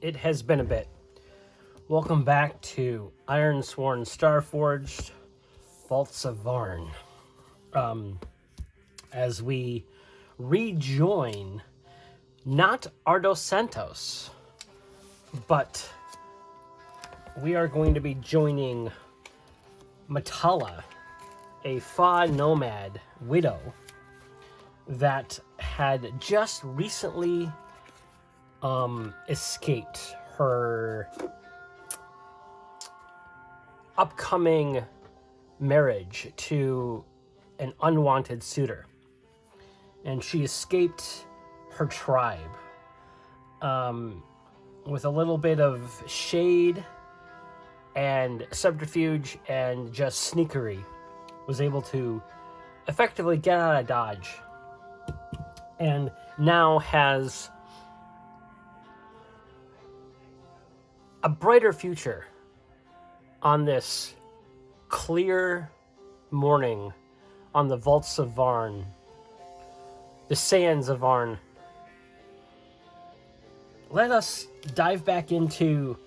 It has been a bit. Welcome back to Ironsworn Starforged Vaults of Vaarn. As we rejoin not Ardos Santos, but we are going to be joining Matala, a Fa nomad widow that had just recently escaped her upcoming marriage to an unwanted suitor. And she escaped her tribe with a little bit of shade and subterfuge and just sneakery, was able to effectively get out of Dodge, and now has a brighter future on this clear morning on the Vaults of Vaarn, the sands of Vaarn. Let us dive back into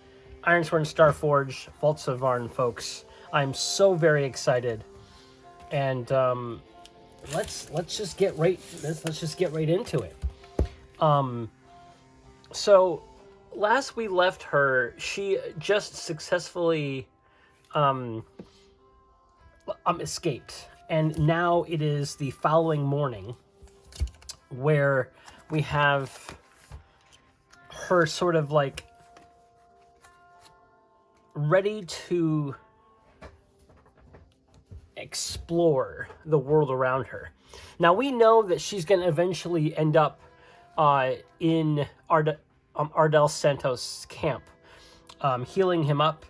Ironsworn Starforged Vaults of Vaarn, folks. I'm so very excited, and let's just get right into it. So last we left her, she just successfully escaped, and now it is the following morning where we have her sort of like ready to explore the world around her. Now we know that she's going to eventually end up in Ardell Santos' camp, healing him up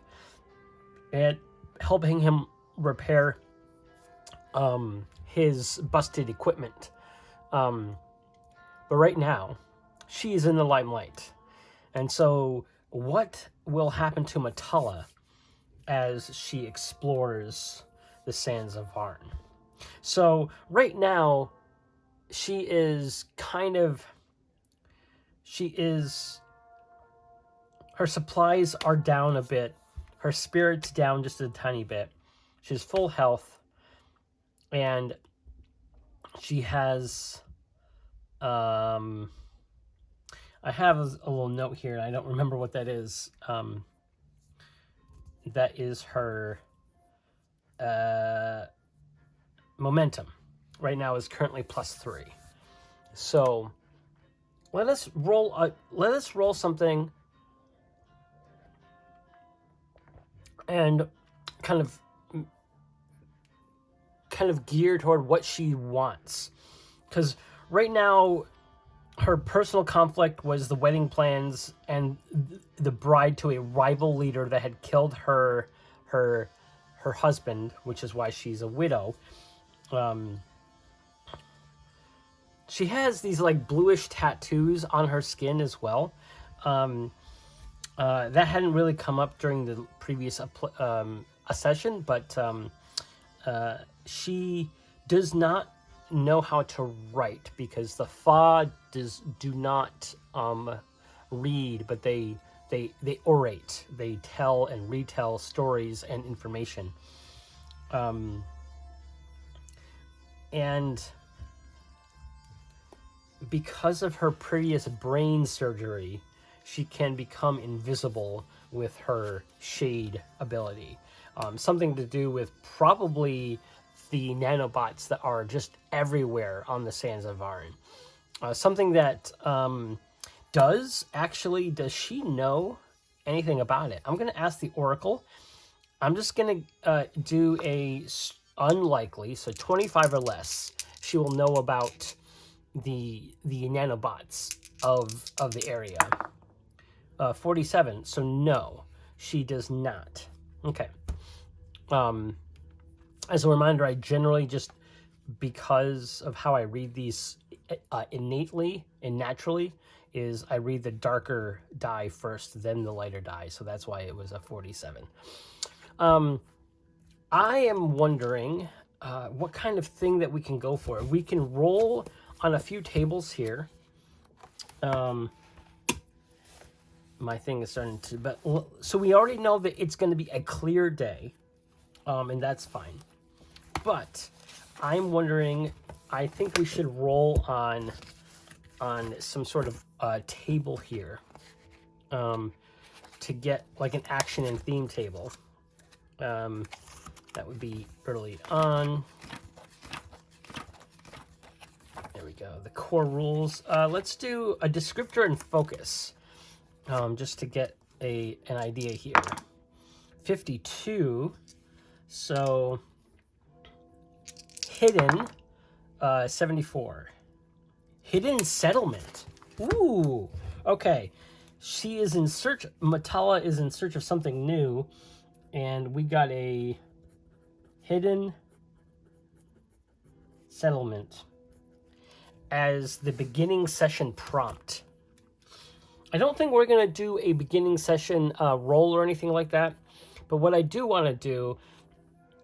and helping him repair his busted equipment. But right now, she is in the limelight. And so what will happen to Matala as she explores the sands of Vaarn? So right now, her supplies are down a bit. Her spirit's down just a tiny bit. She's full health. And she has, I have a little note here, and I don't remember what that is. That is her momentum. Right now is currently +3. So let us roll something and kind of gear toward what she wants, because right now her personal conflict was the wedding plans and the bride to a rival leader that had killed her husband, which is why she's a widow. She has these like bluish tattoos on her skin as well. That hadn't really come up during the previous session, but she does not know how to write because the Fa do not read, but they orate. They tell and retell stories and information. And because of her previous brain surgery, she can become invisible with her shade ability. Something to do with probably the nanobots that are just everywhere on the sands of Vaarn. Something that does she know anything about it? I'm going to ask the Oracle. I'm just going to do a unlikely, so 25 or less. She will know about the nanobots of the area. 47, so no, she does not. Okay. As a reminder, I generally just, because of how I read these innately and naturally, is I read the darker die first, then the lighter die. So that's why it was a 47. I am wondering what kind of thing that we can go for. We can roll on a few tables here. my thing is starting to, but so we already know that it's going to be a clear day, and that's fine. But I'm wondering, I think we should roll on some sort of table here, to get like an action and theme table. That would be early on. There we go. The core rules. Let's do a descriptor and focus, just to get an idea here. 52. So hidden, 74. Hidden settlement. Ooh. Okay. She is in search. Matala is in search of something new, and we got a hidden settlement as the beginning session prompt. I don't think we're going to do a beginning session roll or anything like that, but what I do want to do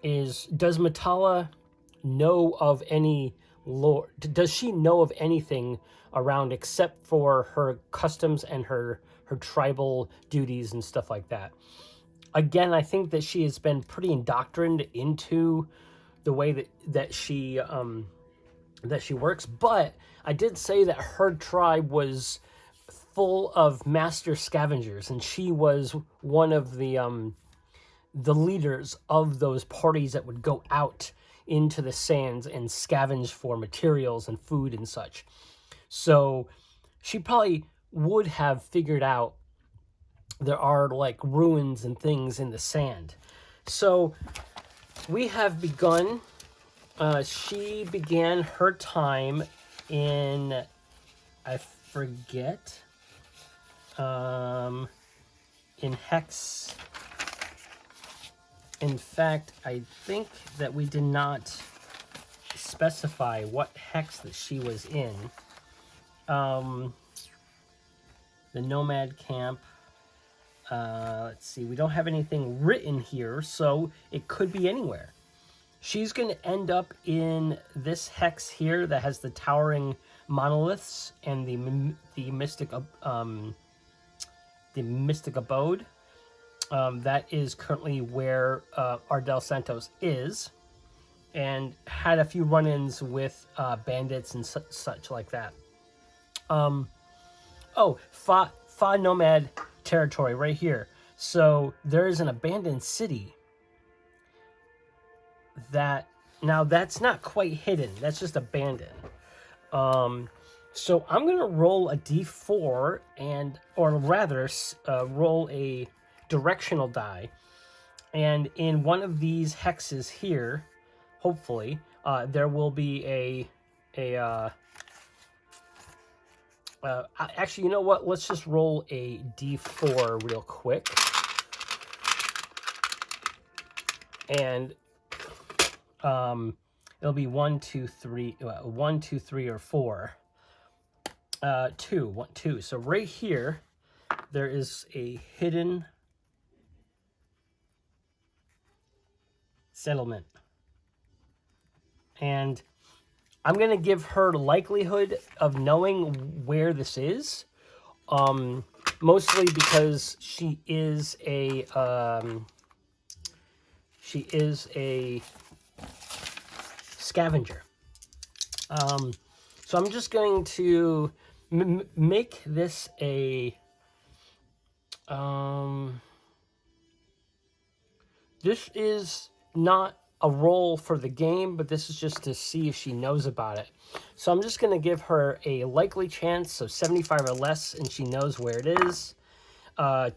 is, does Matala know of any lore? Does she know of anything around except for her customs and her tribal duties and stuff like that? Again, I think that she has been pretty indoctrined into the way that she works, but I did say that her tribe was full of master scavengers, and she was one of the leaders of those parties that would go out into the sands and scavenge for materials and food and such. So she probably would have figured out there are like ruins and things in the sand. So we have begun. She began her time in, I forget, in Hex. In fact, I think that we did not specify what Hex that she was in. The Nomad Camp. Let's see, we don't have anything written here, so it could be anywhere. She's going to end up in this hex here that has the towering monoliths and the mystic abode. That is currently where Ardell Santos is, and had a few run-ins with bandits and such like that. Fa Nomad territory right here. So there is an abandoned city that, now that's not quite hidden, that's just abandoned. So I'm gonna roll a d4, or rather roll a directional die, and in one of these hexes here, hopefully there will be actually, you know what? Let's just roll a d4 real quick. And it'll be 1, 2, 3, 1, 2, 3, or 4. 2, 1, 2. So right here, there is a hidden settlement. And I'm going to give her likelihood of knowing where this is. Mostly because she is a scavenger. So I'm just going to make this a this is not a roll for the game, but this is just to see if she knows about it. So I'm just going to give her a likely chance of 75 or less, and she knows where it is.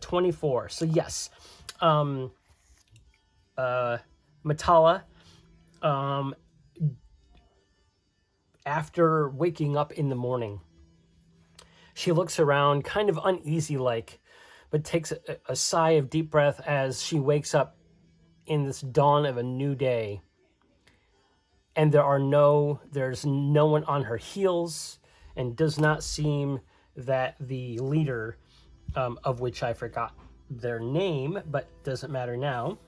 24. So yes, Matala, after waking up in the morning, she looks around kind of uneasy like, but takes a sigh of deep breath as she wakes up in this dawn of a new day. And there's no one on her heels, and does not seem that the leader, of which I forgot their name, but doesn't matter now,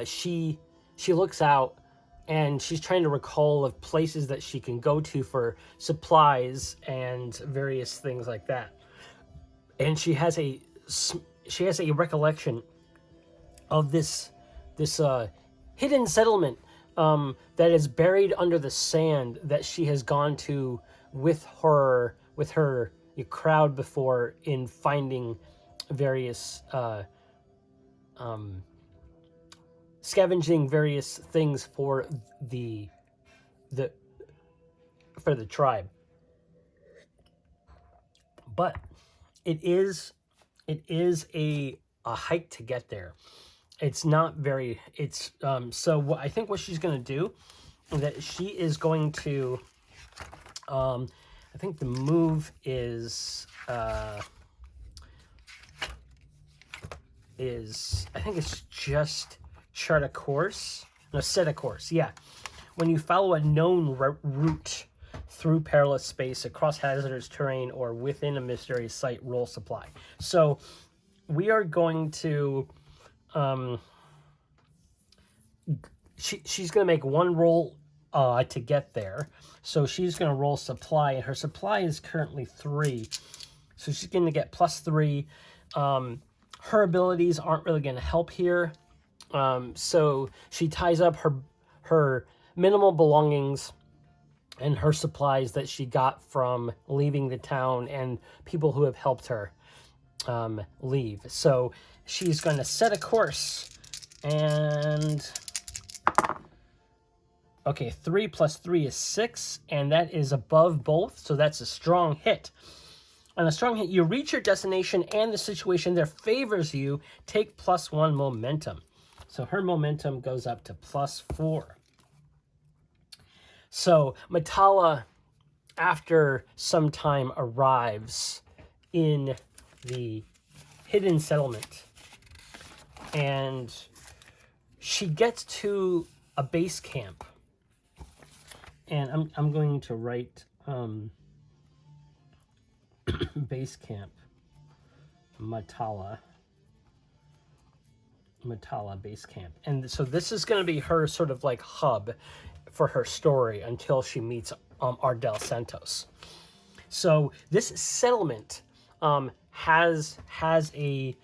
she looks out and she's trying to recall of places that she can go to for supplies and various things like that. And she has a recollection of this hidden settlement that is buried under the sand that she has gone to with her crowd before, in finding various scavenging various things for the tribe. But it is a hike to get there. It's not very, it's so what I think what she's going to do, that she is going to I think the move is I think it's just chart a course. No, set a course. Yeah. When you follow a known route through perilous space, across hazardous terrain, or within a mysterious site, roll supply. So we are going to she's going to make one roll to get there. So she's going to roll supply, and her supply is currently 3. So she's going to get +3. Her abilities aren't really going to help here. So she ties up her minimal belongings and her supplies that she got from leaving the town and people who have helped her leave. So she's going to set a course, and okay, 3 + 3 is 6, and that is above both, so that's a strong hit. On a strong hit, you reach your destination and the situation there favors you. Take +1 momentum. So her momentum goes up to +4. So Matala, after some time, arrives in the hidden settlement, and she gets to a base camp. And I'm going to write base camp Matala base camp. And so this is going to be her sort of like hub for her story until she meets Ardell Santos. So this settlement has a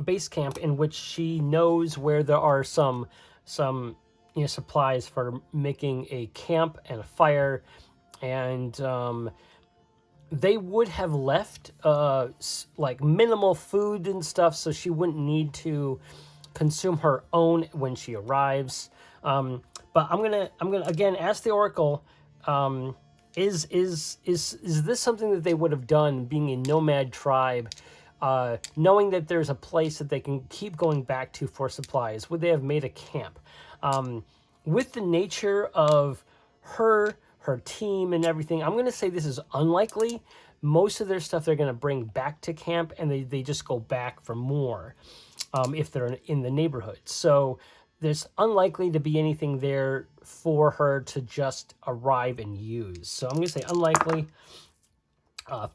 base camp in which she knows where there are some supplies for making a camp and a fire, and they would have left like minimal food and stuff, so she wouldn't need to consume her own when she arrives. But I'm gonna again ask the Oracle, is this something that they would have done, being a nomad tribe, knowing that there's a place that they can keep going back to for supplies? Would they have made a camp? With the nature of her team and everything, I'm going to say this is unlikely. Most of their stuff they're going to bring back to camp, and they just go back for more if they're in the neighborhood. So there's unlikely to be anything there for her to just arrive and use. So I'm going to say unlikely.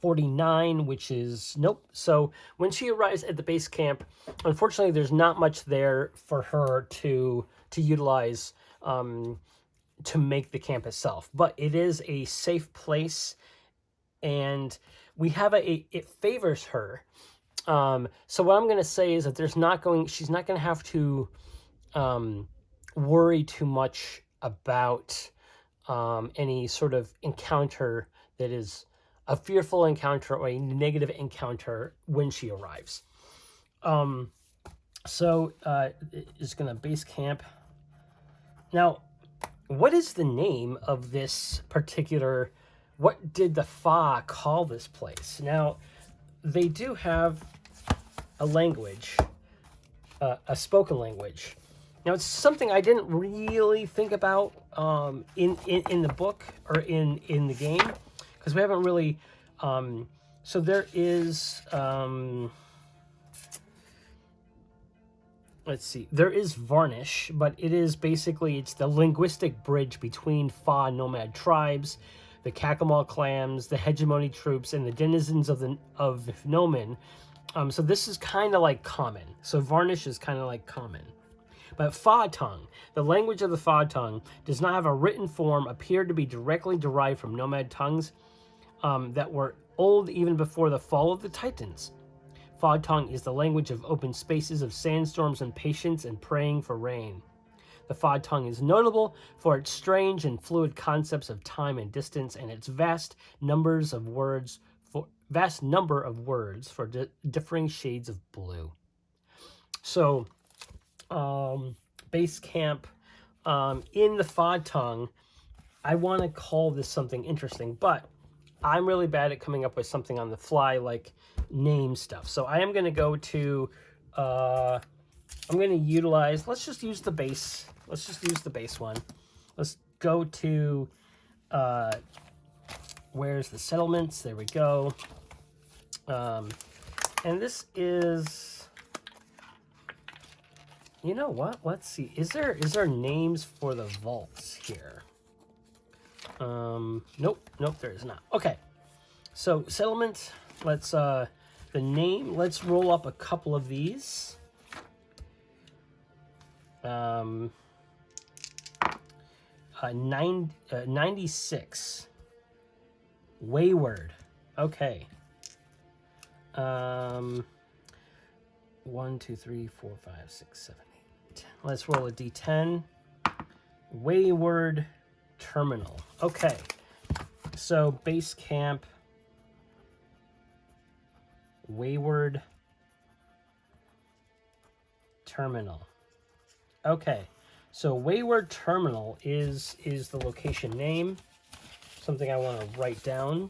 49, which is nope. So when she arrives at the base camp, unfortunately, there's not much there for her to utilize to make the camp itself. But it is a safe place, and we have it favors her. So what I'm going to say is that she's not going to have to worry too much about any sort of encounter that is a fearful encounter or a negative encounter when she arrives. So it's going to base camp. Now, what is the name of this particular, what did the Fa call this place? Now, they do have a language, a spoken language. Now, it's something I didn't really think about in the book or in the game, because we haven't really, so there is, let's see, there is Varnish, but it is basically, it's the linguistic bridge between Fa nomad tribes, the Kakamal clans, the hegemony troops, and the denizens of Nomen. So this is kind of like common. So Varnish is kind of like common. But Fa tongue, the language of the Fa tongue, does not have a written form, appeared to be directly derived from nomad tongues that were old even before the fall of the Titans. Fa tongue is the language of open spaces, of sandstorms and patience and praying for rain. The Fa tongue is notable for its strange and fluid concepts of time and distance, and its vast number of words for differing shades of blue. So, base camp in the Fa tongue, I want to call this something interesting, but I'm really bad at coming up with something on the fly, like name stuff. So I am going to go to, I'm going to utilize, let's just use the base. Let's just use the base one. Let's go to, where's the settlements? There we go. And this is, you know what? Let's see. Is there names for the vaults here? Nope, there is not. Okay. So settlement, let's let's roll up a couple of these. 96. Wayward. Okay. 1, 2, 3, 4, 5, 6, 7, 8. Let's roll a d10. Wayward Terminal. Okay. So base camp. Wayward Terminal. Okay. So Wayward Terminal is the location name. Something I want to write down.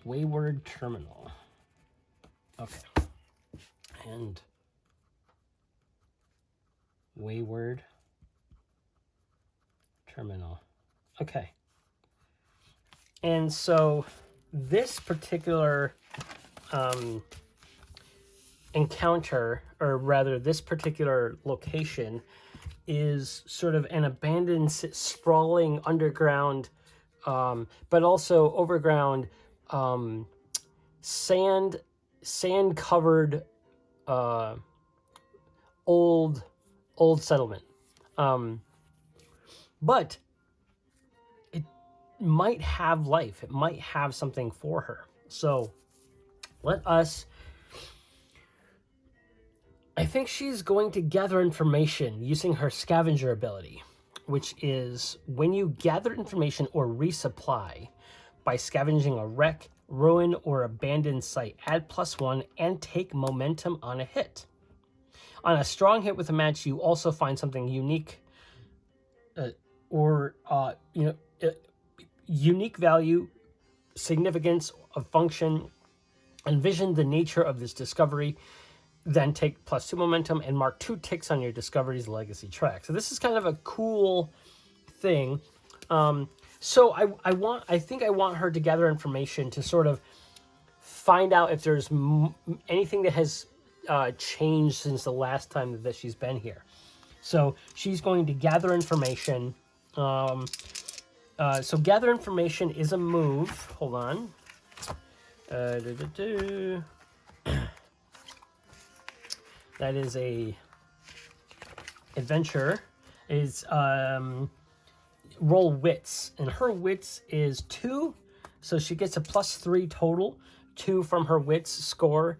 Wayward Terminal. Okay. And Wayward Terminal. Okay. And so this particular encounter, or rather this particular location, is sort of an abandoned, sprawling underground, but also overground, sand-covered old settlement. But it might have life. It might have something for her. So I think she's going to gather information using her scavenger ability, which is when you gather information or resupply by scavenging a wreck, ruin, or abandoned site, add +1 and take momentum on a hit. On a strong hit with a match, you also find something unique unique value, significance of function, envision the nature of this discovery, then take +2 momentum and mark 2 ticks on your discovery's legacy track. So this is kind of a cool thing. So I think I want her to gather information to sort of find out if there's anything that has changed since the last time that she's been here. So she's going to gather information. So gather information is a move. Hold on. That is a adventure. Is roll wits, and her wits is 2, so she gets a +3 total, 2 from her wits score,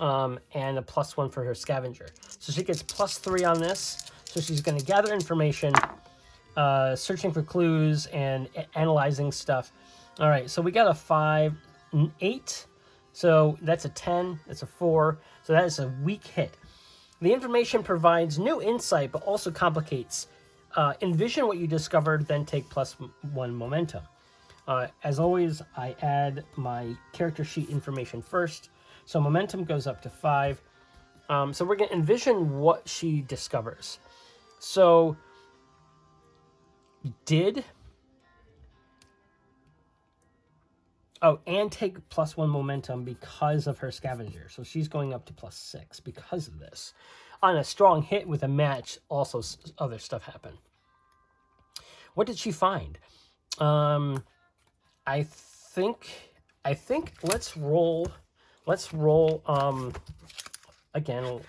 and a +1 for her scavenger. So she gets +3 on this. So she's going to gather information, searching for clues and analyzing stuff. All right, so we got a 5, 8. So that's a 10. That's a 4. So that is a weak hit. The information provides new insight, but also complicates. Envision what you discovered, then take +1 momentum. As always, I add my character sheet information first. So momentum goes up to 5. So we're going to envision what she discovers. So and take +1 momentum because of her scavenger. So she's going up to +6 because of this. On a strong hit with a match, also other stuff happened. What did she find? I think let's roll again.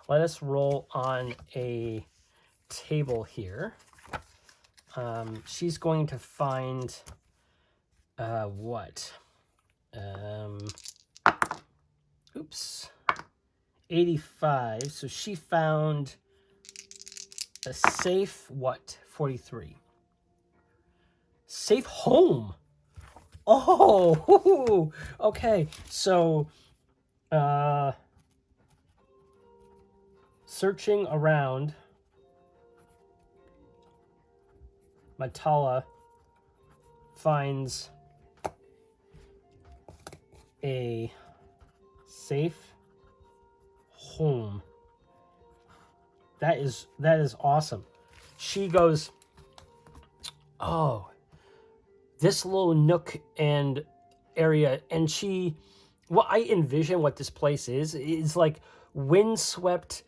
let us roll on a table here. She's going to find what? Oops. 85. So she found a safe, what? 43. Safe home. Oh, okay. So, searching around, Matala finds a safe home. That is awesome. She goes, oh, this little nook and area, and what I envision what this place is like windswept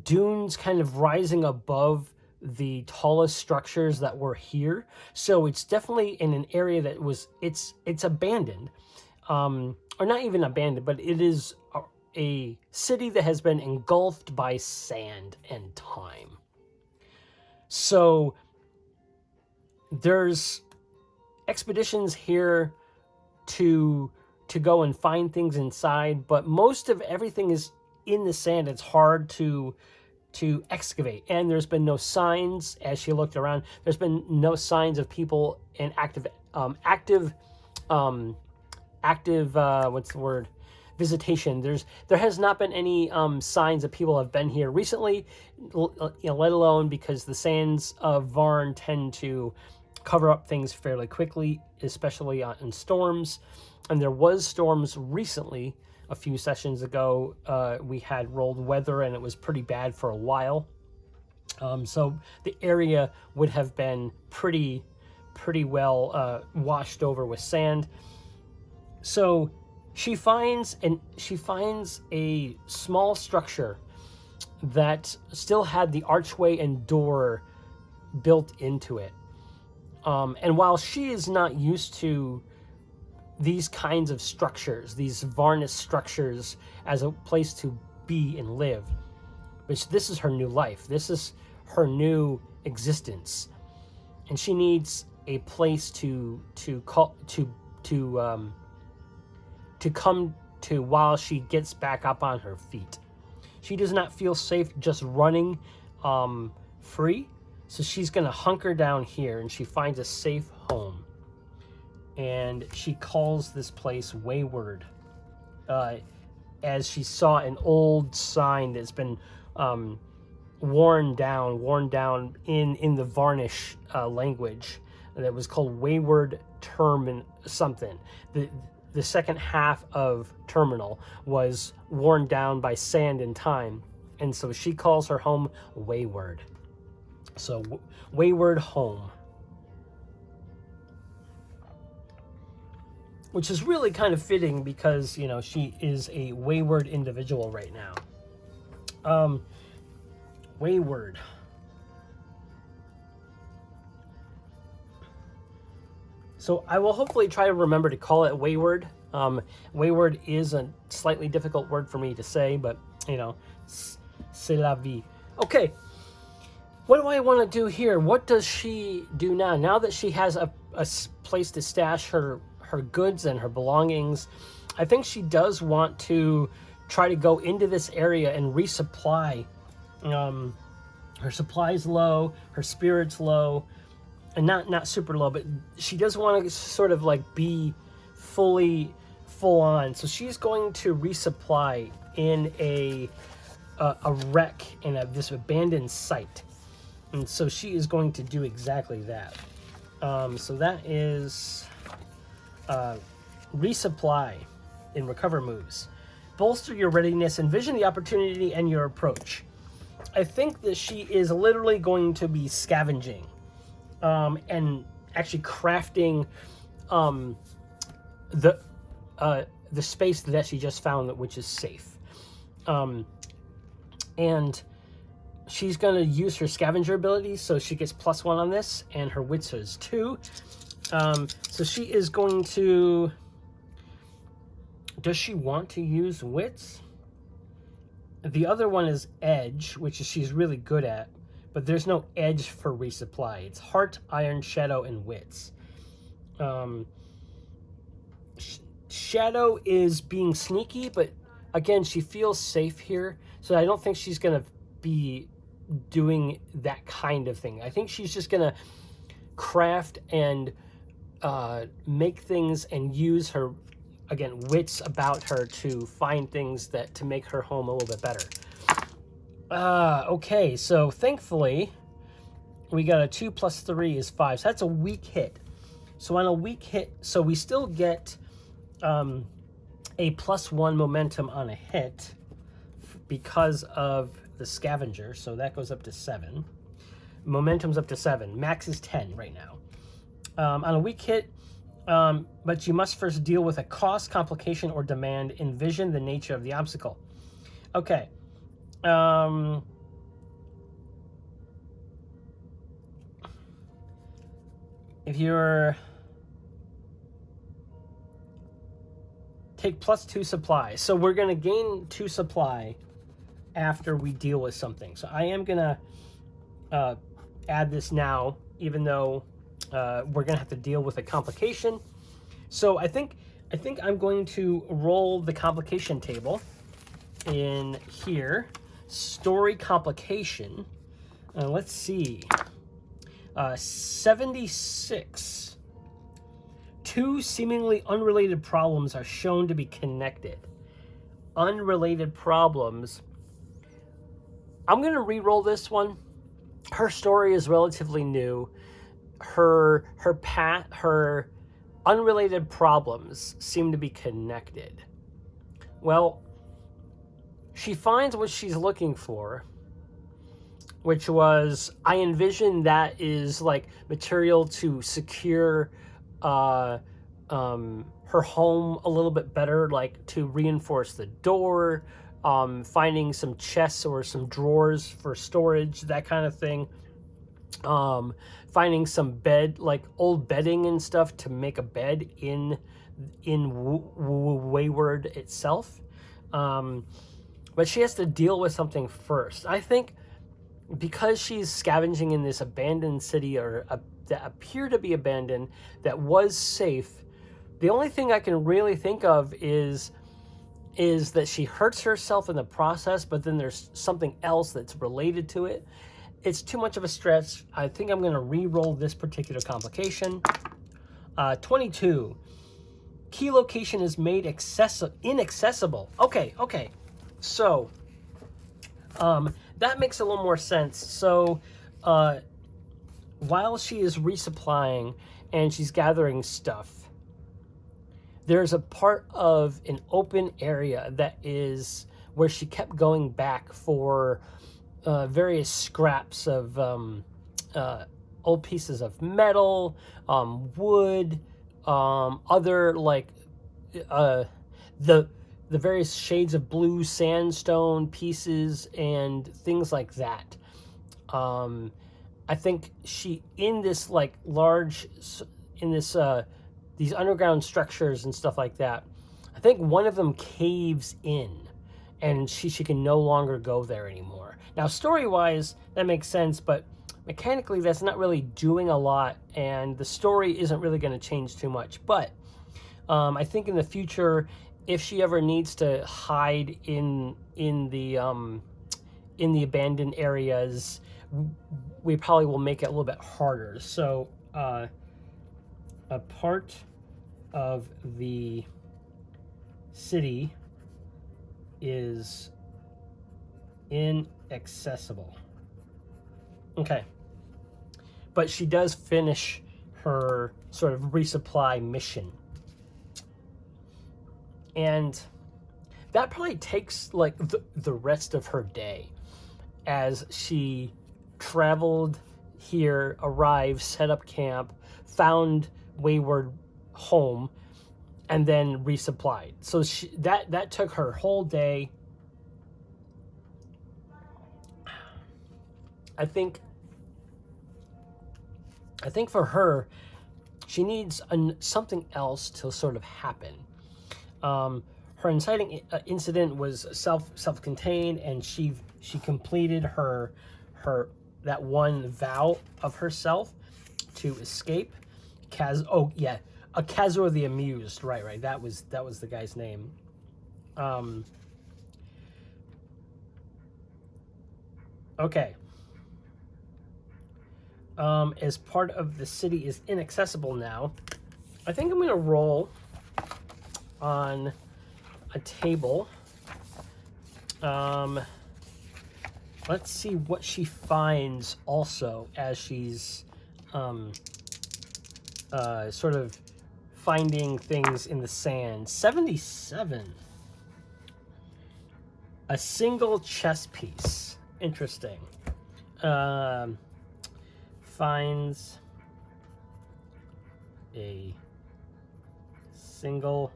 dunes kind of rising above the tallest structures that were here. So it's definitely in an area that it's abandoned, or not even abandoned, but it is a city that has been engulfed by sand and time. So there's expeditions here to go and find things inside, but most of everything is in the sand. It's hard to excavate, and there's been no signs. As she looked around, there's been no signs of people in active what's the word, visitation. There has not been any signs that people have been here recently, let alone because the sands of Vaarn tend to cover up things fairly quickly, especially in storms. And there was storms recently. A few sessions ago, we had rolled weather, and it was pretty bad for a while. So the area would have been pretty well washed over with sand. So she finds a small structure that still had the archway and door built into it. And while she is not used to these kinds of structures, these varnished structures as a place to be and live, which this is her new life, this is her new existence, and she needs a place to come to while she gets back up on her feet. She does not feel safe just running free, so she's going to hunker down here, and she finds a safe home. And she calls this place Wayward, as she saw an old sign that's been worn down in the Varnish language that was called Wayward Term something. The second half of terminal was worn down by sand and time, and so she calls her home Wayward. So Wayward home, which is really kind of fitting because, she is a wayward individual right now. Wayward. So I will hopefully try to remember to call it Wayward. Wayward is a slightly difficult word for me to say, but, c'est la vie. Okay, what do I want to do here? What does she do now? Now that she has a place to stash her goods and her belongings, I think she does want to try to go into this area and resupply. Her supply's low, her spirit's low, and not super low, but she does want to sort of like be full on. So she's going to resupply in a wreck in this abandoned site, and so she is going to do exactly that. So that is resupply in recover moves. Bolster your readiness, envision the opportunity and your approach. I think that she is literally going to be scavenging and actually crafting the space that she just found, which is safe. And she's going to use her scavenger ability, so she gets +1 on this, and her wits is 2. So she is going to... Does she want to use wits? The other one is edge, which is she's really good at, but there's no edge for resupply. It's heart, iron, shadow, and wits. Shadow is being sneaky, but again, she feels safe here, so I don't think she's gonna be doing that kind of thing. I think she's just gonna craft and make things and use her, again, wits about her to find things that to make her home a little bit better. Okay, so thankfully we got a 2 plus 3 is 5, so that's a weak hit. So on a weak hit, so we still get a +1 momentum on a hit because of the scavenger, so that goes up to 7. Momentum's up to 7. Max is 10 right now. On a weak hit, but you must first deal with a cost, complication, or demand. Envision the nature of the obstacle. Okay. If you're... Take +2 supply. So we're going to gain 2 supply after we deal with something. So I am going to add this now, even though we're going to have to deal with a complication. So I think I'm going to roll the complication table in here. Story complication. Let's see. 76. 2 seemingly unrelated problems are shown to be connected. Unrelated problems. I'm going to re-roll this one. Her story is relatively new. Her unrelated problems seem to be connected. Well, she finds what she's looking for, which was, I envision that is like material to secure her home a little bit better, like to reinforce the door, finding some chests or some drawers for storage, that kind of thing. Finding some bed, like old bedding and stuff to make a bed in Wayward itself. But she has to deal with something first. I think because she's scavenging in this abandoned city, or that appear to be abandoned, that was safe, the only thing I can really think of is that she hurts herself in the process, but then there's something else that's related to it. It's too much of a stretch. I think I'm going to re-roll this particular complication. 22. Key location is made inaccessible. Okay. So, that makes a little more sense. So, while she is resupplying and she's gathering stuff, there's a part of an open area that is where she kept going back for various scraps of old pieces of metal, wood, other like the various shades of blue sandstone pieces and things like that. I think she, in this like large, in this these underground structures and stuff like that, I think one of them caves in, and she can no longer go there anymore. Now, story-wise, that makes sense, but mechanically, that's not really doing a lot, and the story isn't really going to change too much. But I think in the future, if she ever needs to hide in the abandoned areas, we probably will make it a little bit harder. So a part of the city is inaccessible. Okay. But she does finish her sort of resupply mission. And that probably takes like the rest of her day, as she traveled here, arrived, set up camp, found Wayward home, and then resupplied. So that took her whole day. I think for her, she needs something else to sort of happen. her inciting incident was self-contained, and she completed her that one vow of herself to escape. Kazor the Amused. Right. That was the guy's name. Okay. As part of the city is inaccessible now, I think I'm going to roll on a table. Let's see what she finds also as she's sort of finding things in the sand. 77. A single chess piece. Interesting. Finds a single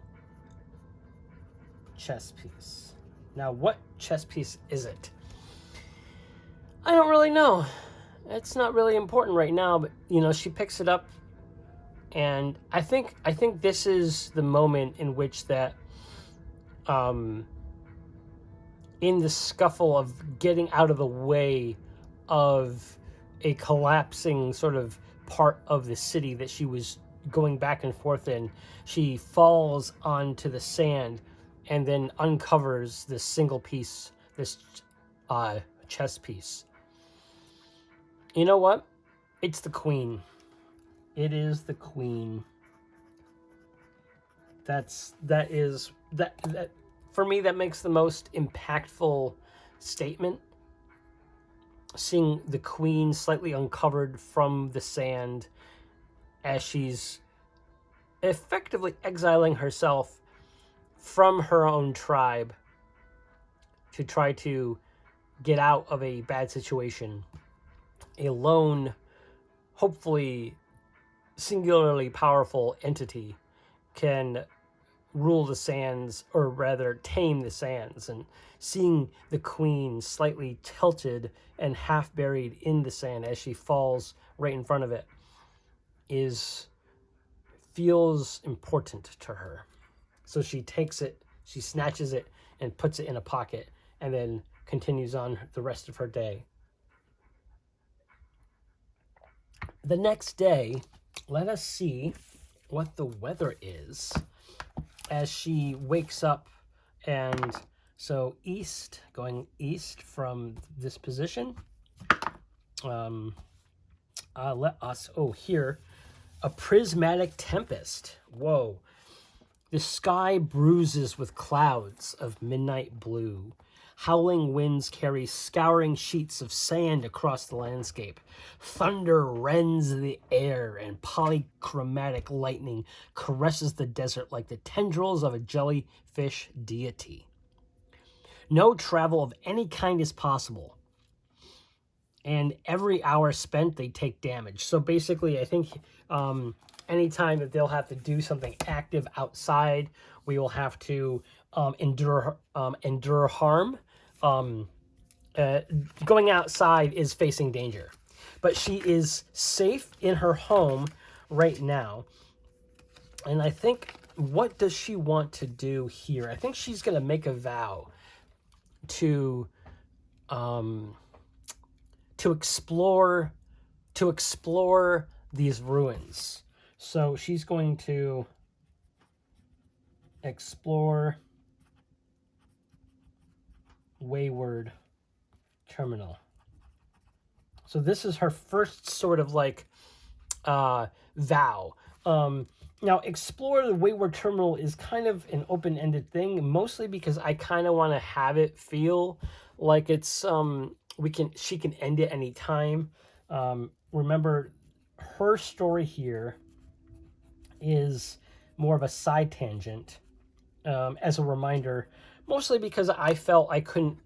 chess piece. Now, what chess piece is it? I don't really know. It's not really important right now, but she picks it up, and I think this is the moment in which that in the scuffle of getting out of the way of a collapsing sort of part of the city that she was going back and forth in, she falls onto the sand and then uncovers this single piece, this chess piece. You know what? It's the queen. It is the queen. That for me, that makes the most impactful statement. Seeing the queen slightly uncovered from the sand as she's effectively exiling herself from her own tribe to try to get out of a bad situation. A lone, hopefully singularly powerful entity can rule the sands, or rather tame the sands, and seeing the queen slightly tilted and half buried in the sand as she falls right in front of it feels important to her. So she takes it, she snatches it and puts it in a pocket, and then continues on the rest of her day. The next day, let us see what the weather is as she wakes up. And so going east from this position, let us, here, a prismatic tempest. Whoa. The sky bruises with clouds of midnight blue. Howling winds carry scouring sheets of sand across the landscape. Thunder rends the air, and polychromatic lightning caresses the desert like the tendrils of a jellyfish deity. No travel of any kind is possible, and every hour spent, they take damage. So basically, I think anytime that they'll have to do something active outside, we will have to endure harm. Going outside is facing danger, but she is safe in her home right now. And I think, what does she want to do here? I think she's going to make a vow to explore these ruins. So she's going to explore Wayward Terminal. So this is her first sort of like vow. Now, explore the Wayward Terminal is kind of an open-ended thing, mostly because I kind of want to have it feel like it's she can end it any time. Remember, her story here is more of a side tangent, as a reminder, mostly because I felt I couldn't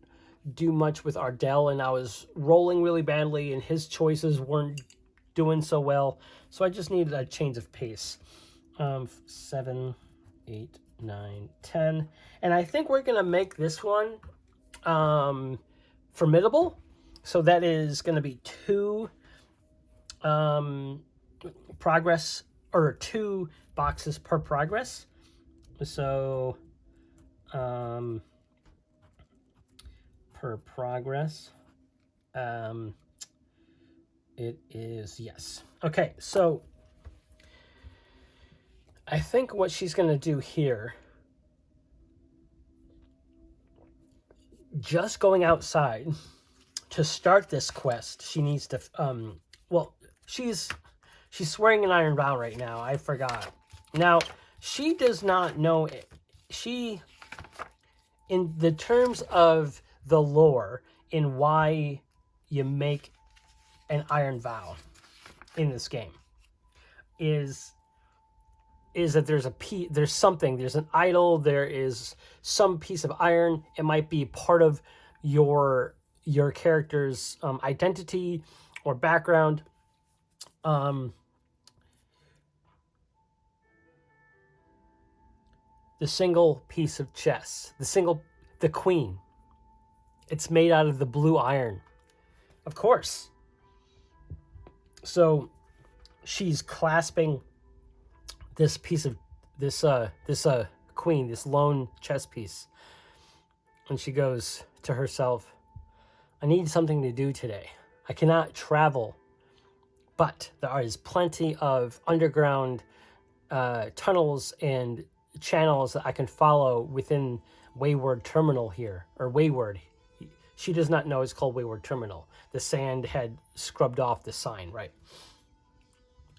do much with Ardell, and I was rolling really badly, and his choices weren't doing so well. So I just needed a change of pace. 7, 8, 9, 10. And I think we're going to make this one formidable. So that is going to be 2 progress, or 2 boxes per progress. So per progress. It is, yes. Okay, so I think what she's going to do here, just going outside to start this quest, she needs to, well, she's swearing an iron vow right now. I forgot. Now, she does not know it. She, in the terms of the lore, in why you make an iron vow in this game, is that there's an idol, there is some piece of iron. It might be part of your character's identity or background. The single piece of chess, the queen, it's made out of the blue iron, of course. So she's clasping this piece of this queen, this lone chess piece, and she goes to herself, I need something to do today. I cannot travel, but there is plenty of underground tunnels and channels that I can follow within Wayward Terminal here, or Wayward. She does not know it's called Wayward Terminal. The sand had scrubbed off the sign, right?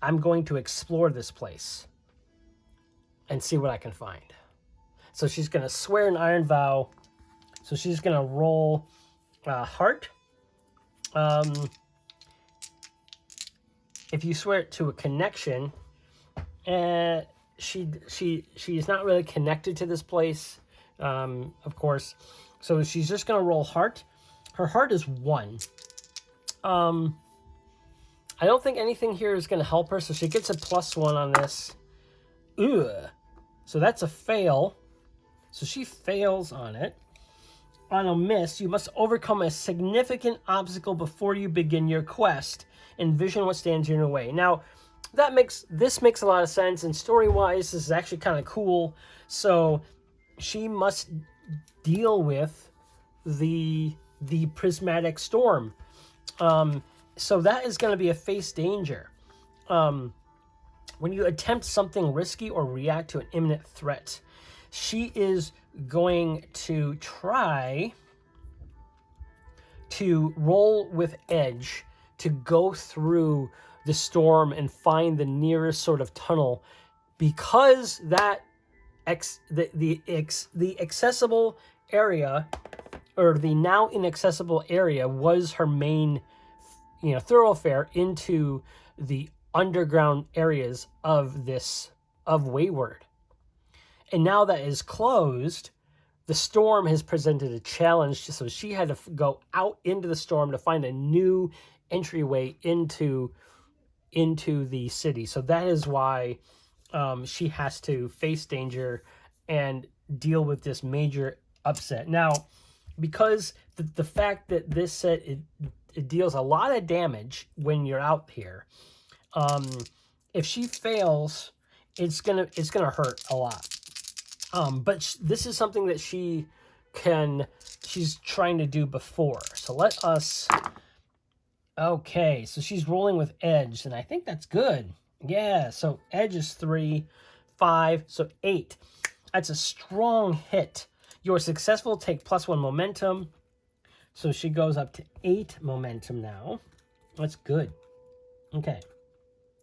I'm going to explore this place and see what I can find. So she's going to swear an iron vow. So she's going to roll heart. If you swear it to a connection, she's not really connected to this place, of course. So she's just going to roll heart. Her heart is 1. I don't think anything here is going to help her, so she gets a +1 on this. Ugh. So that's a fail. So she fails on it. On a miss, you must overcome a significant obstacle before you begin your quest. Envision what stands in your way. Now, this makes a lot of sense, and story-wise, this is actually kind of cool. So she must deal with the prismatic storm. So that is going to be a face danger. When you attempt something risky or react to an imminent threat, she is going to try to roll with edge to go through the storm and find the nearest sort of tunnel, because that the accessible area, or the now inaccessible area, was her main thoroughfare into the underground areas of Wayward. And now that is closed, the storm has presented a challenge, so she had to go out into the storm to find a new entryway into the city. So that is why she has to face danger and deal with this major upset. Now, because the fact that this set, it deals a lot of damage when you're out here, if she fails, it's gonna hurt a lot. But this is something that she's trying to do before. So let us, okay, so she's rolling with edge, and I think that's good. Yeah, so edge is 3, 5, so 8. That's a strong hit. You're successful, take +1 momentum. So she goes up to 8 momentum now. That's good. Okay.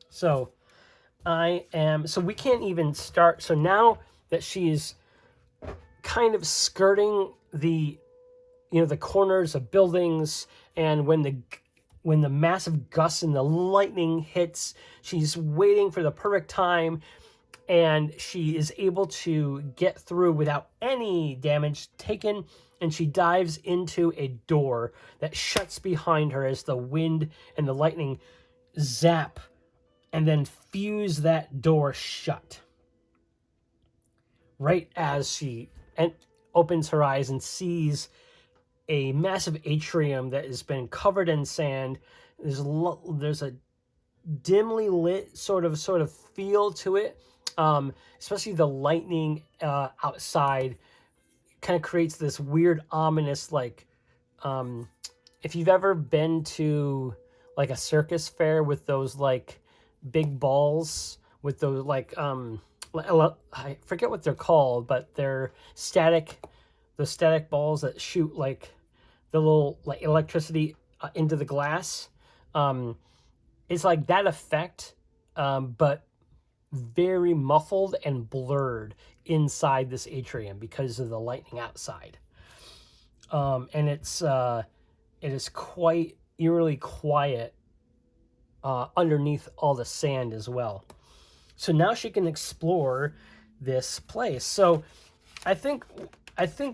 So so we can't even start. So now that she's kind of skirting the corners of buildings, and when the massive gusts and the lightning hits, she's waiting for the perfect time, and she is able to get through without any damage taken, and she dives into a door that shuts behind her as the wind and the lightning zap and then fuse that door shut. Right as she opens her eyes and sees a massive atrium that has been covered in sand. There's a dimly lit sort of feel to it, especially the lightning outside kind of creates this weird, ominous, like, if you've ever been to like a circus fair with those like big balls with those like I forget what they're called, but they're static, the static balls that shoot like the little like electricity into the glass. It's like that effect, but very muffled and blurred inside this atrium because of the lightning outside. And it is quite eerily quiet underneath all the sand as well. So now she can explore this place. So I think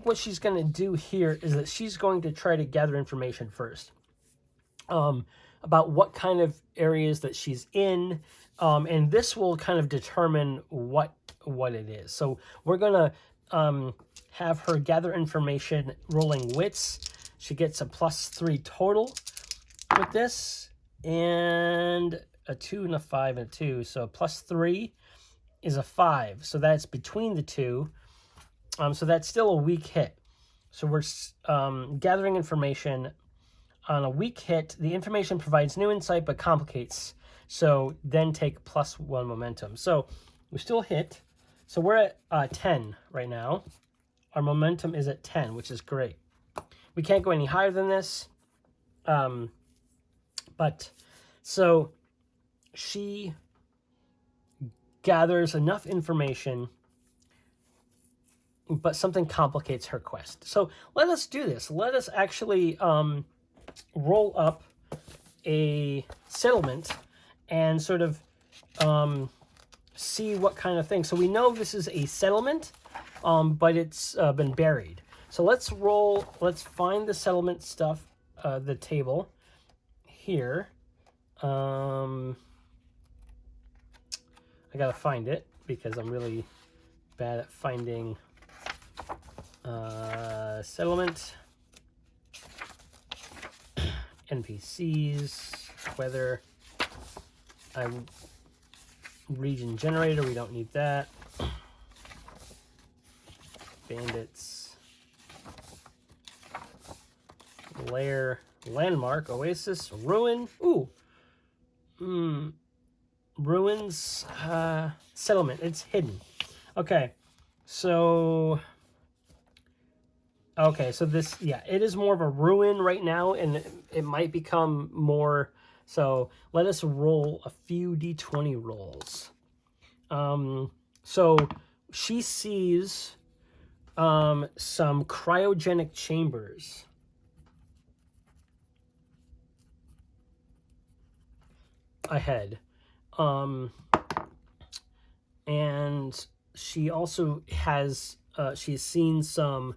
what she's going to do here is that she's going to try to gather information first about what kind of areas that she's in, and this will kind of determine what it is. So we're going to have her gather information rolling wits. She gets a +3 total with this, and a 2 and a 5 and a 2. So +3 is a 5. So that's between the two. So that's still a weak hit. So we're gathering information on a weak hit. The information provides new insight but complicates. So then take +1 momentum. So we still hit. So we're at 10 right now. Our momentum is at 10, which is great. We can't go any higher than this. But so she gathers enough information, but something complicates her quest. So let us do this. Let us actually roll up a settlement and sort of see what kind of thing. So we know this is a settlement, but it's been buried. So let's find the settlement stuff, the table here. I gotta find it because I'm really bad at finding settlement, NPCs, weather, region generator, we don't need that. Bandits, lair, landmark, oasis, ruin, ruins, settlement, it's hidden. Okay, so this, yeah, it is more of a ruin right now, and it might become more. So let us roll a few d20 rolls. So she sees some cryogenic chambers. Ahead. And she also has, she's seen some,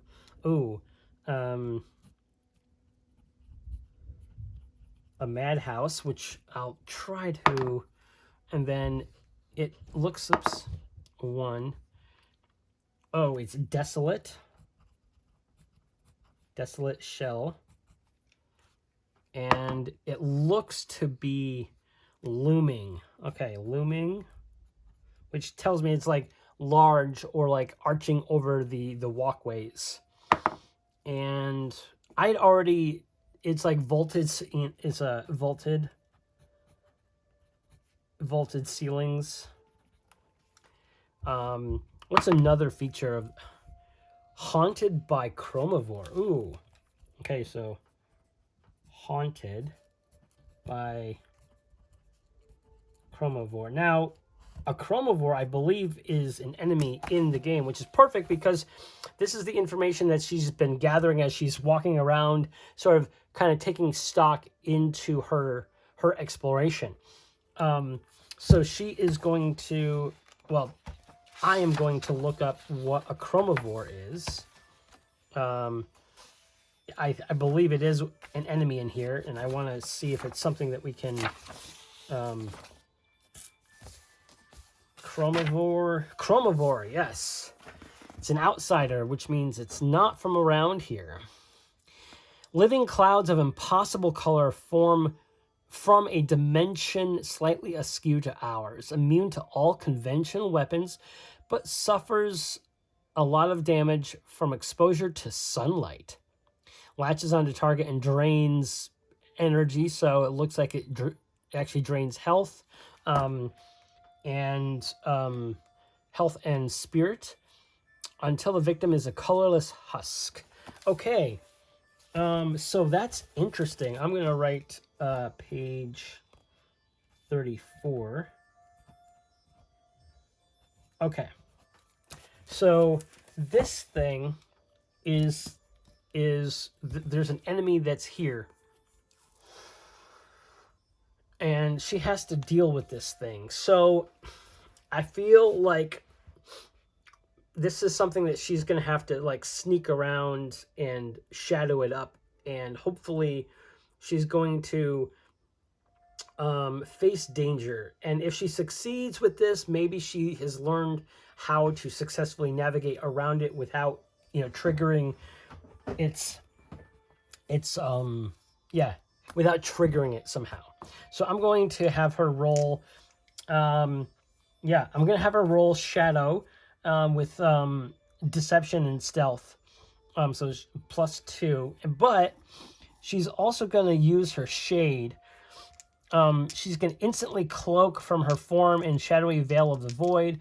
a madhouse, which I'll try to, and then it looks, one. Oh, it's desolate shell, and it looks to be looming. Okay, looming, which tells me it's like large or like arching over the walkways. And I'd already, it's like vaulted, it's a vaulted ceilings. What's another feature of haunted by chromivore? Ooh, okay, so haunted by chromivore. Now, a chromivore, I believe, is an enemy in the game, which is perfect because this is the information that she's been gathering as she's walking around, sort of kind of taking stock into her exploration. So she is going to, well, I am going to look up what a chromivore is. I believe it is an enemy in here, and I want to see if it's something that we can... Chromivore, yes. It's an outsider, which means it's not from around here. Living clouds of impossible color form from a dimension slightly askew to ours, immune to all conventional weapons, but suffers a lot of damage from exposure to sunlight. Latches onto target and drains energy, so it looks like it actually drains health, and health and spirit until the victim is a colorless husk. Okay, so that's interesting. I'm gonna write page 34. Okay, so this thing is there's an enemy that's here, and she has to deal with this thing. So I feel like this is something that she's gonna have to like sneak around and shadow it up, and hopefully she's going to face danger. And if she succeeds with this, maybe she has learned how to successfully navigate around it without, you know, triggering its yeah, without triggering it somehow. So I'm going to have her roll I'm gonna have her roll shadow with deception and stealth, so +2, but she's also gonna use her shade. She's going to instantly cloak from her form in shadowy veil of the void.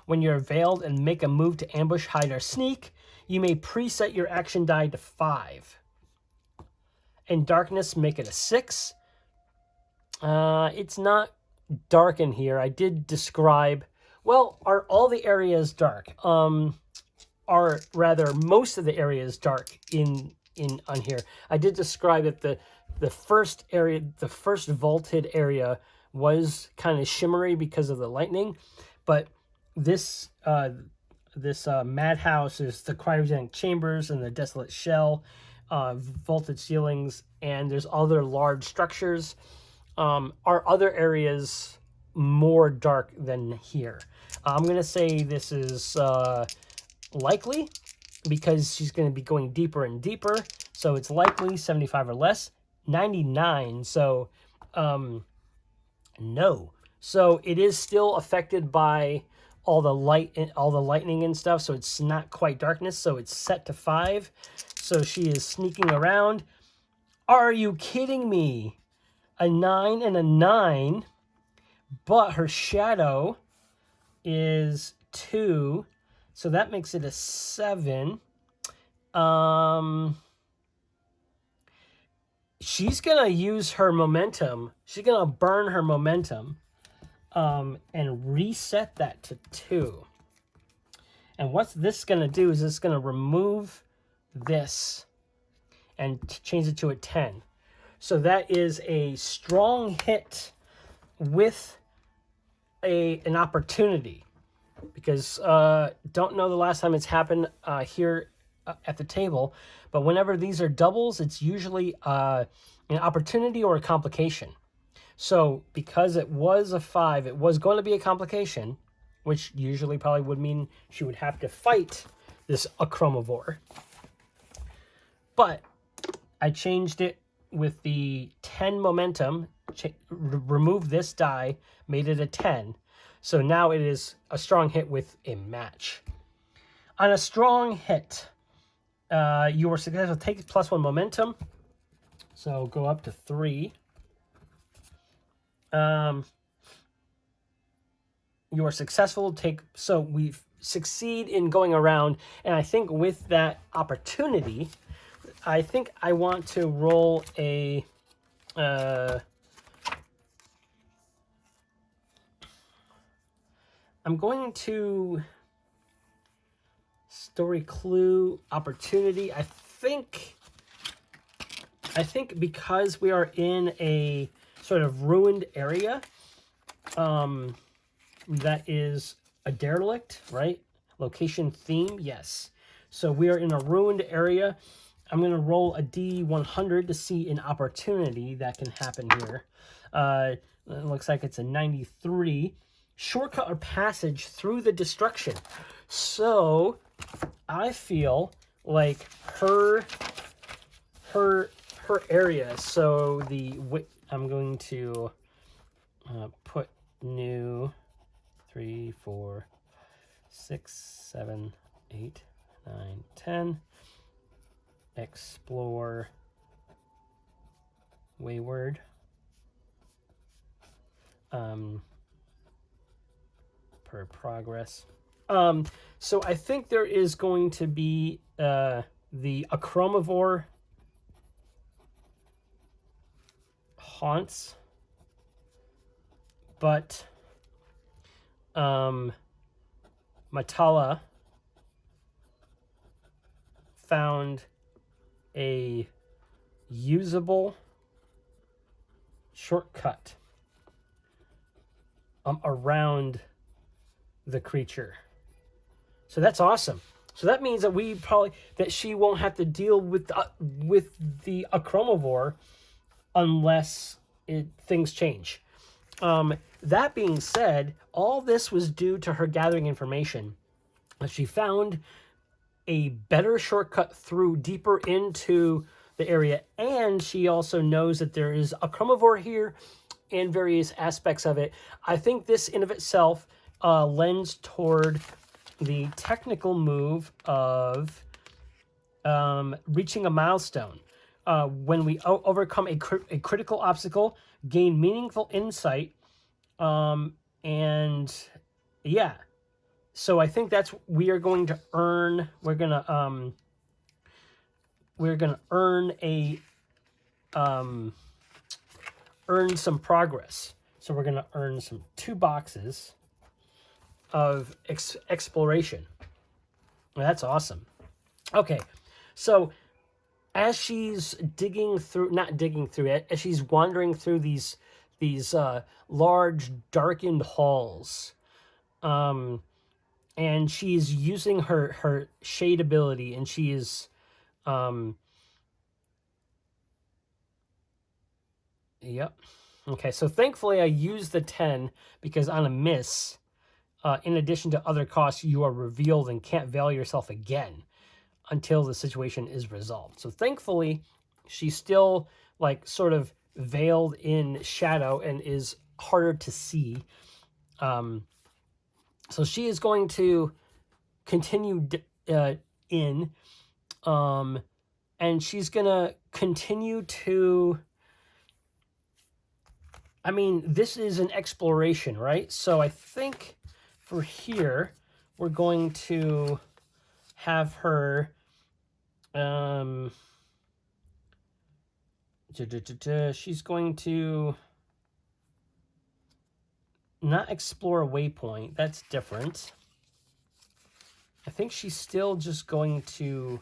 When you're veiled and make a move to ambush, hide, or sneak, you may preset your action die to 5. In darkness, make it a 6. It's not dark in here. I did describe, well, are all the areas dark? Are rather most of the areas dark on here. I did describe that the first area, the first vaulted area, was kind of shimmery because of the lightning, but this madhouse is the cryogenic chambers and the desolate shell, vaulted ceilings, and there's other large structures. Are other areas more dark than here? I'm gonna say this is likely, because she's going to be going deeper and deeper, so it's likely 75 or less. 99, so no. So it is still affected by all the light and all the lightning and stuff, so it's not quite darkness, so it's set to 5. So she is sneaking around. Are you kidding me? A 9 and a 9, but her shadow is 2, so that makes it a 7. She's gonna use her momentum. She's gonna burn her momentum, and reset that to 2. And what this gonna do is it's gonna remove this and change it to a 10. So that is a strong hit with an opportunity, because don't know the last time it's happened here at the table, but whenever these are doubles, it's usually an opportunity or a complication. So because it was a 5, it was going to be a complication, which usually probably would mean she would have to fight this achromivore. But I changed it with the 10 momentum, removed this die, made it a 10. So now it is a strong hit with a match. On a strong hit, you were successful. Take +1 momentum. So go up to 3. You are successful. So we succeed in going around. And I think with that opportunity, I think I want to roll a... I'm going to... Story clue opportunity. I think because we are in a sort of ruined area, that is a derelict, right? Location theme, yes. So we are in a ruined area. I'm going to roll a D100 to see an opportunity that can happen here. It looks like it's a 93. Shortcut or passage through the destruction. So I feel like her area. So I'm going to put new 3, 4, 6, 7, 8, 9, 10. Explore Wayward. Per progress. So I think there is going to be the Achromivore haunts, but Matala found a usable shortcut around the creature. So that's awesome. So that means that she won't have to deal with the Achromivore unless things change. That being said, all this was due to her gathering information. She found a better shortcut through deeper into the area, and she also knows that there is a Achromivore here and various aspects of it. I think this in of itself lends toward the technical move of reaching a milestone. When we overcome a critical obstacle, gain meaningful insight, and yeah. So I think that's we are going to earn. We're gonna earn a earn some progress. So we're gonna earn 2 boxes of exploration. That's awesome. Okay, so as she's as she's wandering through these large darkened halls, and she's using her shade ability, and she is yep. Okay, so thankfully I used the 10 because on a miss, in addition to other costs, you are revealed and can't veil yourself again until the situation is resolved. So thankfully, she's still like sort of veiled in shadow and is harder to see. So she is going to continue in, and she's gonna continue to. I mean, this is an exploration, right? So I think for here, we're going to have her. She's going to not explore a waypoint. That's different. I think she's still just going to.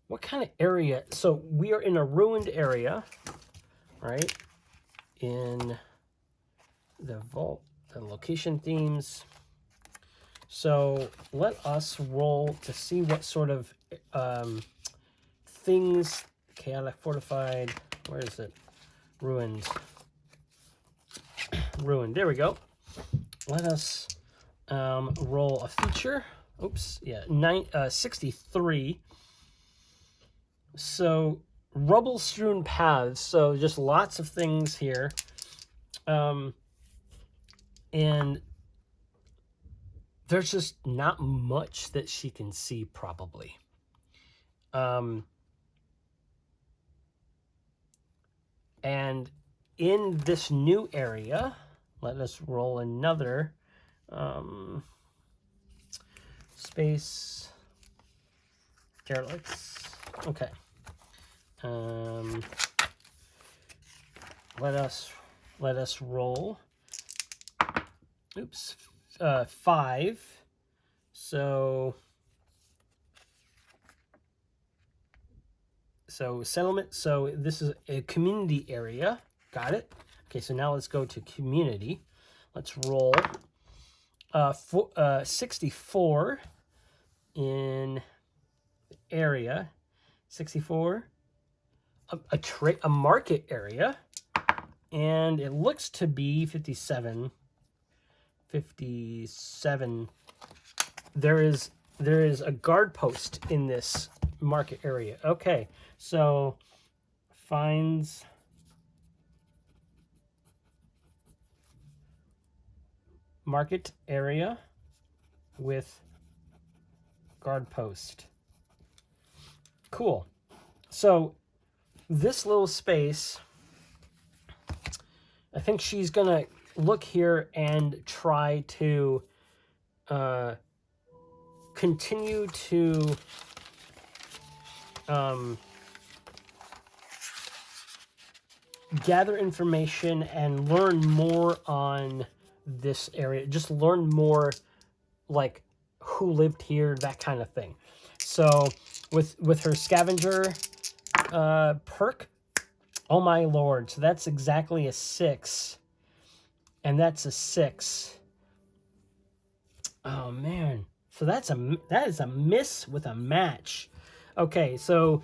What kind of area? So we are in a ruined area, right? In the vault, the location themes. So let us roll to see what sort of things. Chaotic, fortified. Where is it? Ruined. Ruined. There we go. Let us roll a feature. Oops. Yeah. 63. So rubble-strewn paths. So just lots of things here. And there's just not much that she can see, probably. And in this new area, let us roll another space derelicts. Okay. Let us roll. Oops. 5. So settlement. So this is a community area. Got it. Okay, so now let's go to community. Let's roll 64 in area. 64. A market area. And it looks to be 57. 57. There is a guard post in this market area. Okay, so finds Market area with guard post. Cool. So this little space, I think she's gonna look here and try to continue to gather information and learn more on this area. Just learn more, like who lived here, that kind of thing. So with her scavenger perk, oh my lord, so that's exactly a 6, and that's a 6. Oh man, so that is a miss with a match. Okay, so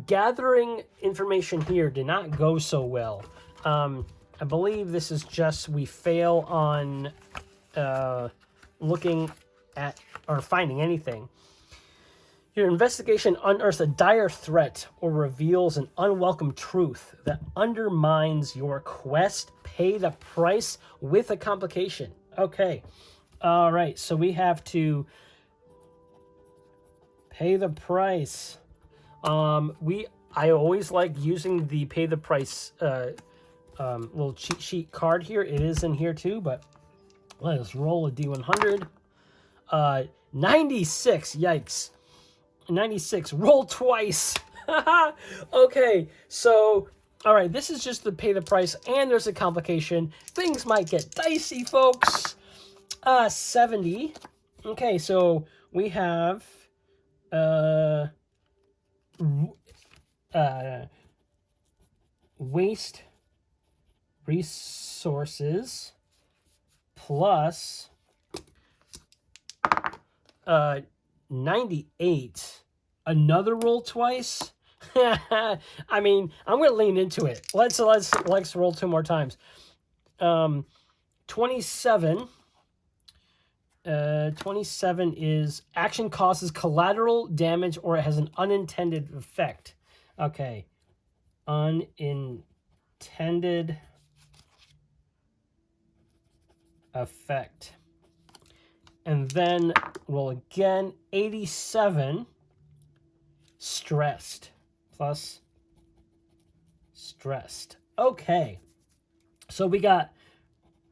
gathering information here did not go so well. I believe this is just we fail on looking at or finding anything. Your investigation unearths a dire threat or reveals an unwelcome truth that undermines your quest. Pay the price with a complication. Okay. All right. So we have to pay the price. I always like using the pay the price little cheat sheet card here. It is in here too, but let us roll a D100. 96. Yikes. 96. Roll twice. Okay, so all right, this is just the pay the price, and there's a complication. Things might get dicey, folks. 70. Okay, so we have waste resources plus 98. Another roll twice. I mean, I'm gonna lean into it. Let's roll 2 more times. 27. 27 is action causes collateral damage or it has an unintended effect. Okay. Unintended effect. And then roll again. 87. Stressed. Plus stressed. Okay. So we got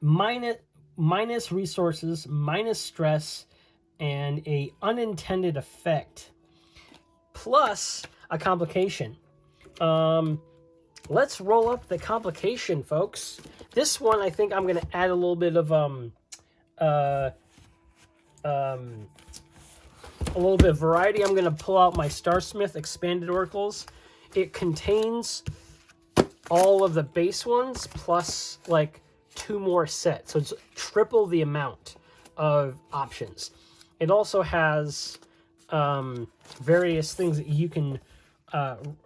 minus resources, minus stress, and a unintended effect. Plus a complication. Let's roll up the complication, folks. This one, I think I'm going to add a little bit of a little bit of variety. I'm going to pull out my Starsmith Expanded Oracles. It contains all of the base ones plus like 2 more sets. So it's triple the amount of options. It also has various things that you can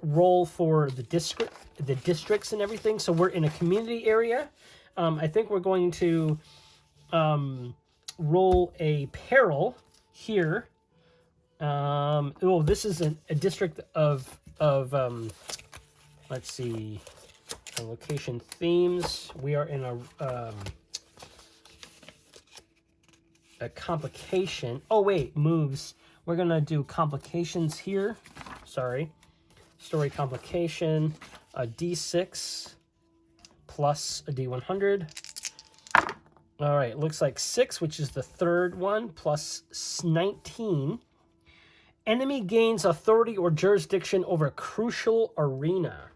roll for the districts and everything. So we're in a community area. I think we're going to roll a peril here. Oh, this is a district of let's see, location themes. We are in a complication. Oh wait, moves. We're gonna do complications here. Sorry, story complication. A D6 plus a D100. All right, looks like 6, which is the third one, plus 19. Enemy gains authority or jurisdiction over a crucial arena.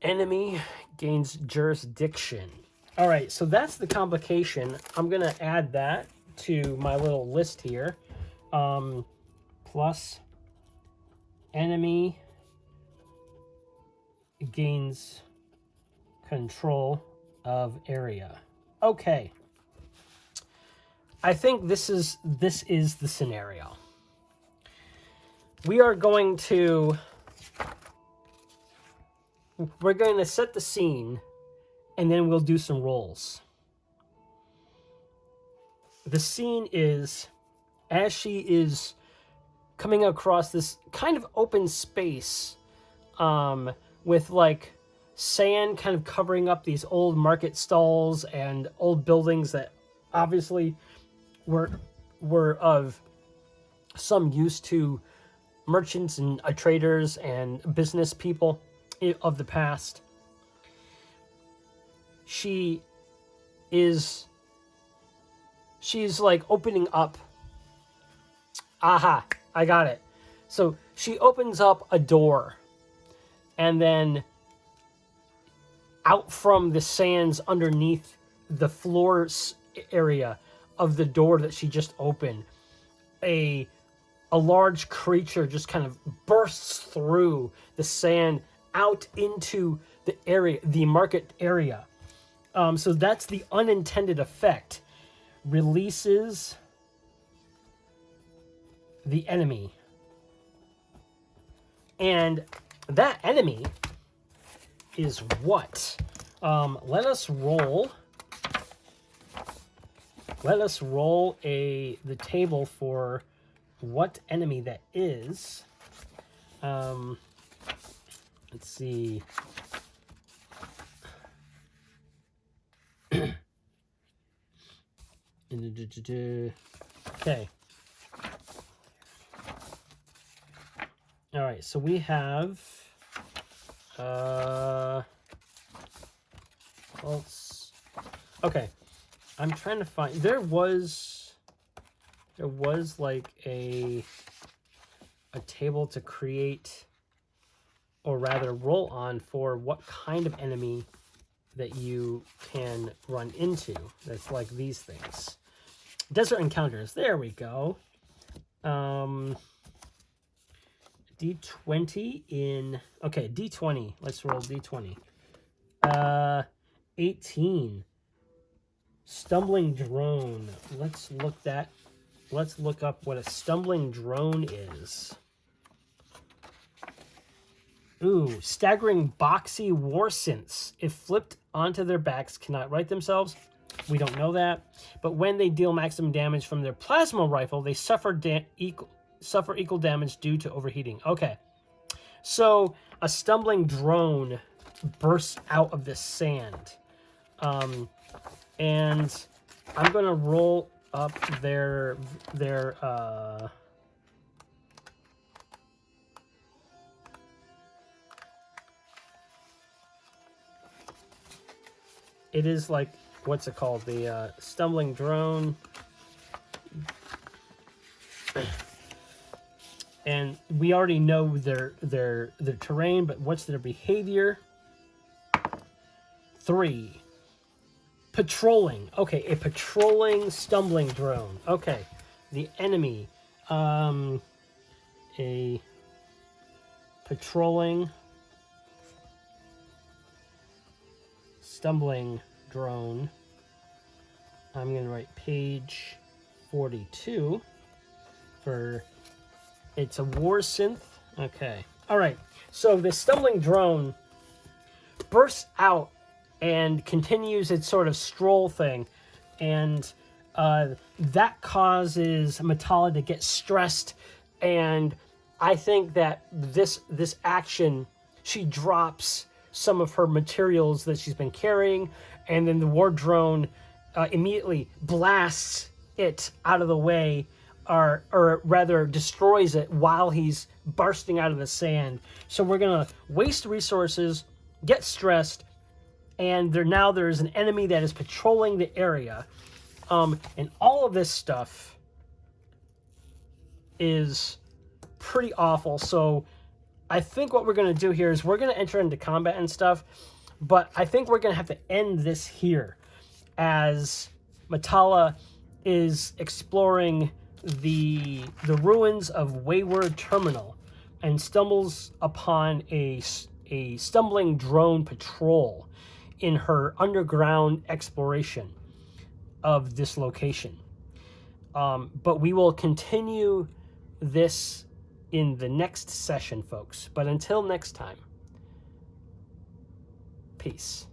Enemy gains jurisdiction. All right, so that's the complication. I'm going to add that to my little list here. Plus enemy gains control of area. Okay. I think this is the scenario. We're going to set the scene, and then we'll do some rolls. The scene is as she is coming across this kind of open space with like sand kind of covering up these old market stalls and old buildings that obviously were of some use to merchants and traders and business people of the past. She's like opening up. Aha, I got it. So she opens up a door, and then out from the sands underneath the floor area of the door that she just opened, a large creature just kind of bursts through the sand out into the area, the market area. So that's the unintended effect. Releases the enemy. And that enemy is what? Let us roll the table for what enemy that is. Let's see. Okay. All right, so we have vaults. Okay. I'm trying to find, there was like a table to create, or rather roll on, for what kind of enemy that you can run into. That's like these things. Desert encounters. There we go. D20 in... Okay, D20. Let's roll D20. 18. Stumbling drone. Let's look up what a stumbling drone is. Ooh, staggering boxy war synths. If flipped onto their backs, cannot right themselves. We don't know that. But when they deal maximum damage from their plasma rifle, they suffer equal damage due to overheating. Okay. So a stumbling drone bursts out of the sand. And I'm going to roll up their it is like, what's it called? The stumbling drone. And we already know their terrain, but what's their behavior? 3. Patrolling. Okay, a patrolling stumbling drone. Okay, the enemy. A patrolling stumbling drone. I'm going to write page 42 for... It's a war synth. Okay. All right. So the stumbling drone bursts out and continues its sort of stroll thing. And that causes Matala to get stressed. And I think that this action, she drops some of her materials that she's been carrying. And then the war drone immediately blasts it out of the way. Or rather destroys it while he's bursting out of the sand. So we're going to waste resources, get stressed, and there's an enemy that is patrolling the area. And all of this stuff is pretty awful. So I think what we're going to do here is we're going to enter into combat and stuff, but I think we're going to have to end this here as Matala is exploring the ruins of Wayward Terminal and stumbles upon a stumbling drone patrol in her underground exploration of this location. But we will continue this in the next session, folks. But until next time, peace.